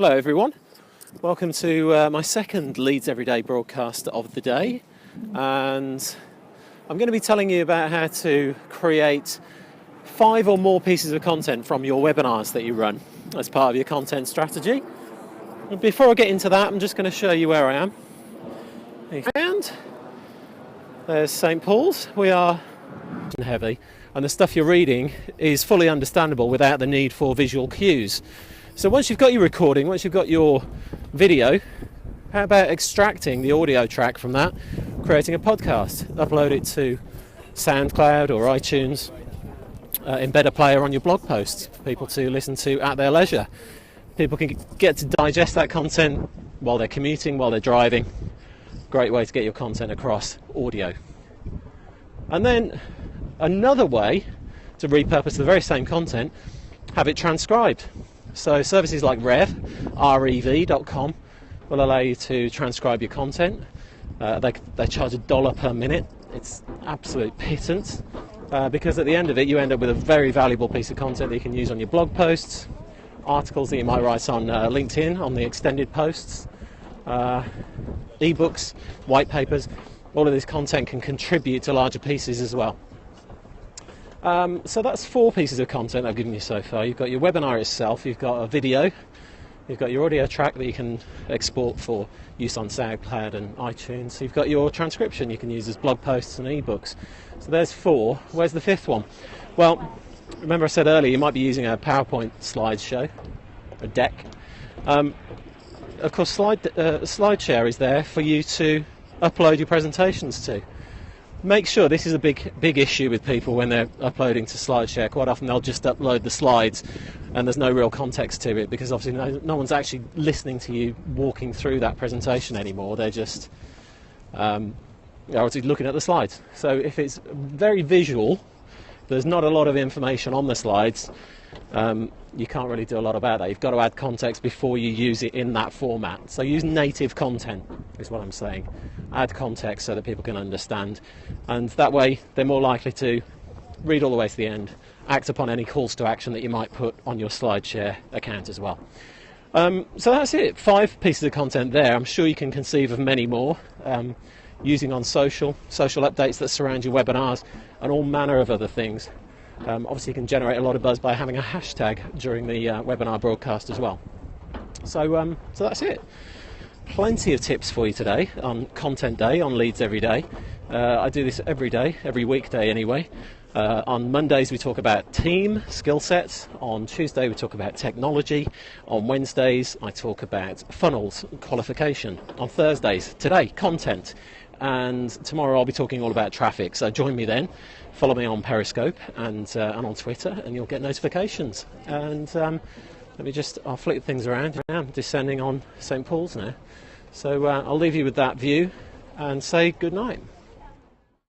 Hello everyone, welcome to my second Leeds Everyday broadcast of the day, and I'm going to be telling you about how to create 5 or more pieces of content from your webinars that you run as part of your content strategy. And before I get into that, I'm just going to show you where I am. And there's St. Paul's. We are heavy, and the stuff you're reading is fully understandable without the need for visual cues. So once you've got your recording, once you've got your video, how about extracting the audio track from that, creating a podcast, upload it to SoundCloud or iTunes, embed a player on your blog posts for people to listen to at their leisure. People can get to digest that content while they're commuting, while they're driving. Great way to get your content across audio. And then another way to repurpose the very same content, have it transcribed. So services like rev.com will allow you to transcribe your content. They charge $1 per minute. It's absolute pittance because at the end of it you end up with a very valuable piece of content that you can use on your blog posts, articles that you might write on LinkedIn, on the extended posts, ebooks, white papers. All of this content can contribute to larger pieces as well. So that's 4 pieces of content I've given you so far. You've got your webinar itself, you've got a video, you've got your audio track that you can export for use on SoundCloud and iTunes. You've got your transcription you can use as blog posts and ebooks. So there's 4. Where's the 5th one? Well, remember I said earlier you might be using a PowerPoint slideshow, a deck. Of course, SlideShare is there for you to upload your presentations to. Make sure, this is a big issue with people when they're uploading to SlideShare. Quite often they'll just upload the slides and there's no real context to it because obviously no one's actually listening to you walking through that presentation anymore. They're just looking at the slides. So if it's very visual, there's not a lot of information on the slides, you can't really do a lot about that. You've got to add context before you use it in that format. So use native content is what I'm saying. Add context so that people can understand, and that way they're more likely to read all the way to the end, act upon any calls to action that you might put on your SlideShare account as well. So that's it, 5 pieces of content there. I'm sure you can conceive of many more, using on social updates that surround your webinars and all manner of other things. Obviously you can generate a lot of buzz by having a hashtag during the webinar broadcast as well. So that's it. Plenty of tips for you today on Content Day on Leeds Every Day. I do this every day, every weekday anyway. On Mondays we talk about team skill sets. On Tuesday we talk about technology. On Wednesdays I talk about funnels, qualification. On Thursdays, today, content. And tomorrow I'll be talking all about traffic. So join me then. Follow me on Periscope and on Twitter, and you'll get notifications. And I'll flick things around. I'm descending on St. Paul's now. So I'll leave you with that view and say good night.